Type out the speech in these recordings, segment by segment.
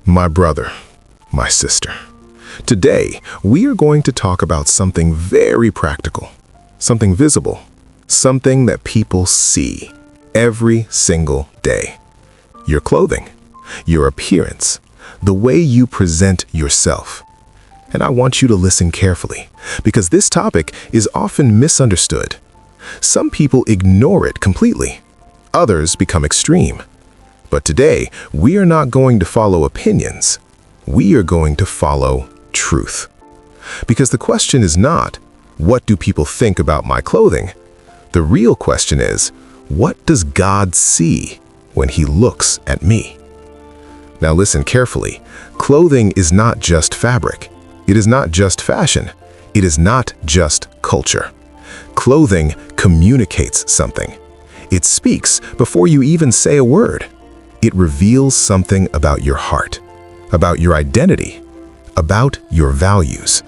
My brother, my sister. Today, we are going to talk about something very practical, something visible, something that people see every single day. Your clothing, your appearance, the way you present yourself. And I want you to listen carefully, because this topic is often misunderstood. Some people ignore it completely. Others become extreme. But today, we are not going to follow opinions. We are going to follow truth. Because the question is not, what do people think about my clothing? The real question is, what does God see when He looks at me? Now listen carefully. Clothing is not just fabric. It is not just fashion. It is not just culture. Clothing communicates something. It speaks before you even say a word. It reveals something about your heart, about your identity, about your values.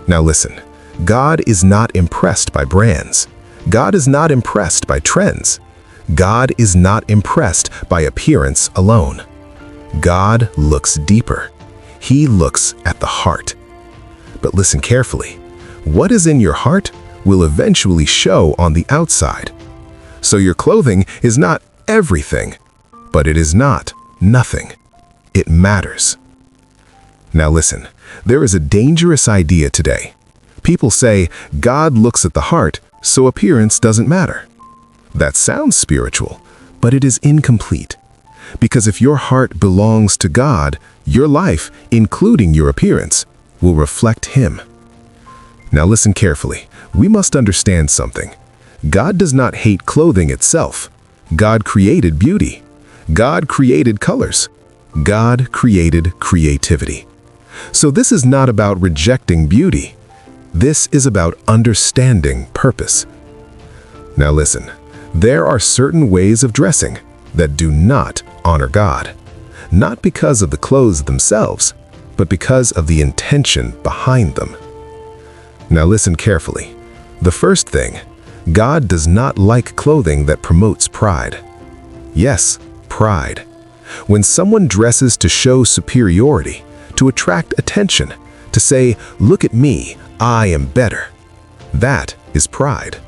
Now listen, God is not impressed by brands. God is not impressed by trends. God is not impressed by appearance alone. God looks deeper. He looks at the heart. But listen carefully. What is in your heart will eventually show on the outside. So your clothing is not everything, but it is not nothing. It matters. Now listen, there is a dangerous idea today. People say, God looks at the heart, so appearance doesn't matter. That sounds spiritual, but it is incomplete. Because if your heart belongs to God, your life, including your appearance, will reflect Him. Now listen carefully. We must understand something. God does not hate clothing itself. God created beauty. God created colors. God created creativity. So this is not about rejecting beauty. This is about understanding purpose. Now listen, there are certain ways of dressing that do not honor God. Not because of the clothes themselves, but because of the intention behind them. Now listen carefully. The first thing, God does not like clothing that promotes pride. Yes, pride. When someone dresses to show superiority, to attract attention, to say, look at me, I am better, that is pride.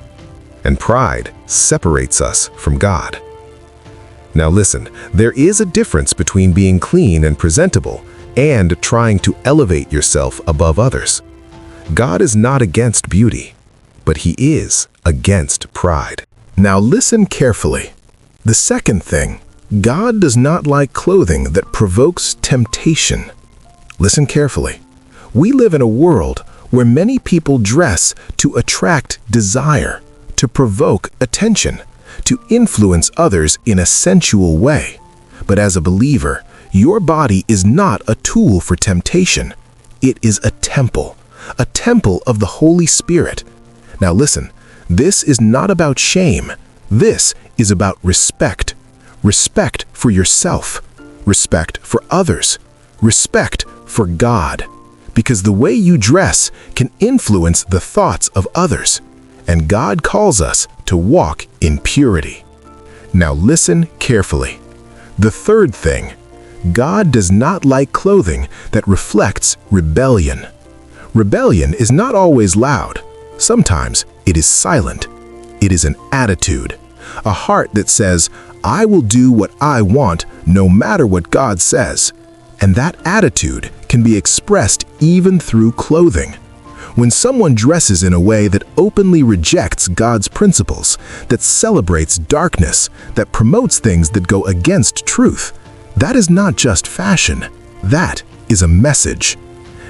And pride separates us from God. Now listen, there is a difference between being clean and presentable and trying to elevate yourself above others. God is not against beauty, but He is against pride. Now listen carefully. The second thing, God does not like clothing that provokes temptation. Listen carefully. We live in a world where many people dress to attract desire, to provoke attention, to influence others in a sensual way. But as a believer, your body is not a tool for temptation. It is a temple of the Holy Spirit. Now listen, this is not about shame. This is about respect. Respect for yourself. Respect for others. Respect for God. Because the way you dress can influence the thoughts of others. And God calls us to walk in purity. Now listen carefully. The third thing, God does not like clothing that reflects rebellion. Rebellion is not always loud. Sometimes it is silent. It is an attitude, a heart that says, I will do what I want no matter what God says. And that attitude can be expressed even through clothing. When someone dresses in a way that openly rejects God's principles, that celebrates darkness, that promotes things that go against truth, that is not just fashion. That is a message.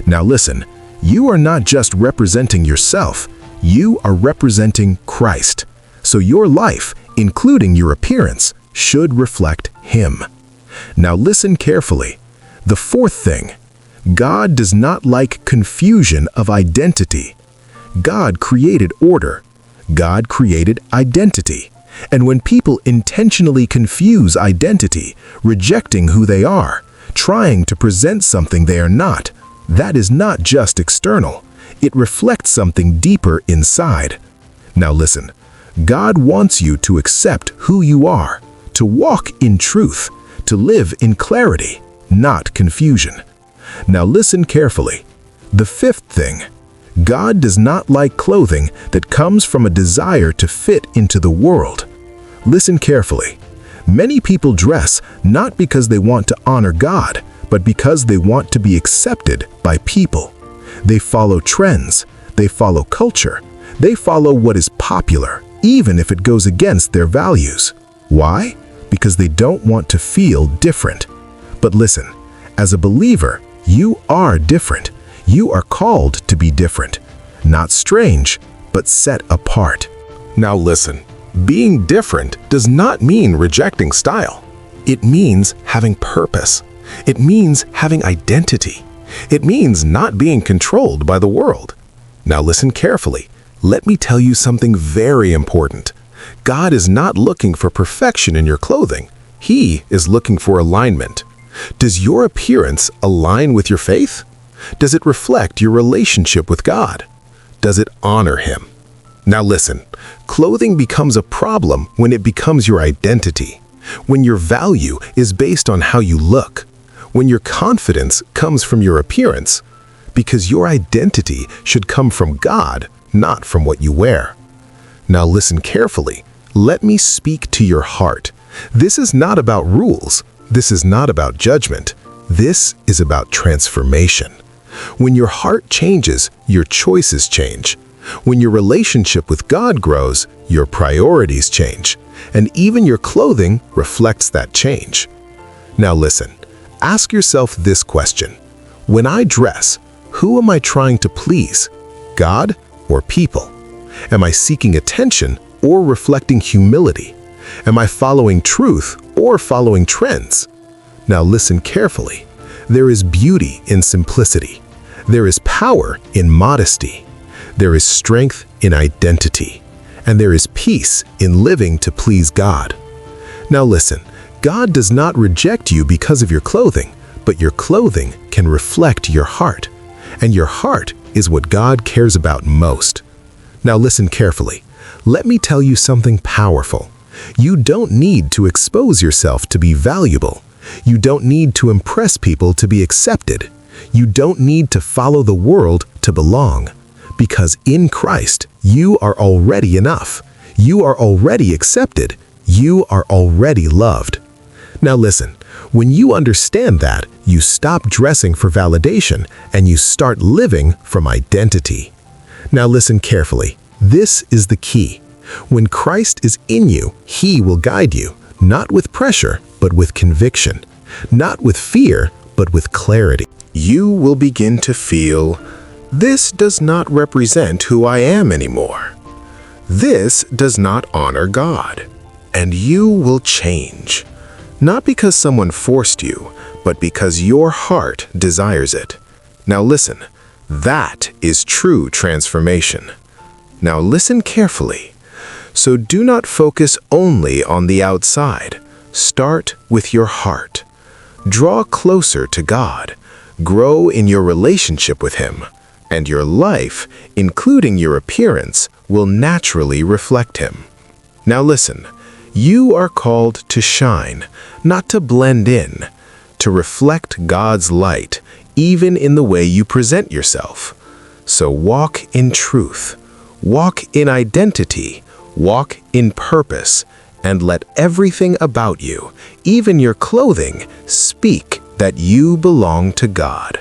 Now listen, you are not just representing yourself, you are representing Christ. So your life, including your appearance, should reflect Him. Now listen carefully. The fourth thing, God does not like confusion of identity. God created order. God created identity. And when people intentionally confuse identity, rejecting who they are, trying to present something they are not, that is not just external. It reflects something deeper inside. Now listen, God wants you to accept who you are, to walk in truth, to live in clarity, not confusion. Now listen carefully. The fifth thing, God does not like clothing that comes from a desire to fit into the world. Listen carefully. Many people dress not because they want to honor God, but because they want to be accepted by people. They follow trends, they follow culture, they follow what is popular, even if it goes against their values. Why? Because they don't want to feel different. But listen, as a believer, you are different. You are called to be different. Not strange, but set apart. Now listen, being different does not mean rejecting style. It means having purpose. It means having identity. It means not being controlled by the world. Now listen carefully. Let me tell you something very important. God is not looking for perfection in your clothing. He is looking for alignment. Does your appearance align with your faith? Does it reflect your relationship with God? Does it honor Him? Now listen, clothing becomes a problem when it becomes your identity, when your value is based on how you look, when your confidence comes from your appearance, because your identity should come from God, not from what you wear. Now listen carefully. Let me speak to your heart. This is not about rules. This is not about judgment. This is about transformation. When your heart changes, your choices change. When your relationship with God grows, your priorities change. And even your clothing reflects that change. Now listen, ask yourself this question. When I dress, who am I trying to please? God or people? Am I seeking attention or reflecting humility? Am I following truth or following trends? Now listen carefully. There is beauty in simplicity. There is power in modesty. There is strength in identity. And there is peace in living to please God. Now listen, God does not reject you because of your clothing, but your clothing can reflect your heart. And your heart is what God cares about most. Now listen carefully. Let me tell you something powerful. You don't need to expose yourself to be valuable. You don't need to impress people to be accepted. You don't need to follow the world to belong. Because in Christ, you are already enough. You are already accepted. You are already loved. Now listen, when you understand that, you stop dressing for validation and you start living from identity. Now listen carefully. This is the key. When Christ is in you, He will guide you, not with pressure, but with conviction. Not with fear, but with clarity. You will begin to feel, this does not represent who I am anymore. This does not honor God. And you will change. Not because someone forced you, but because your heart desires it. Now listen, that is true transformation. Now listen carefully. So do not focus only on the outside. Start with your heart. Draw closer to God. Grow in your relationship with Him. And your life, including your appearance, will naturally reflect Him. Now listen, you are called to shine, not to blend in, to reflect God's light, even in the way you present yourself. So walk in truth, walk in identity, walk in purpose, and let everything about you, even your clothing, speak that you belong to God.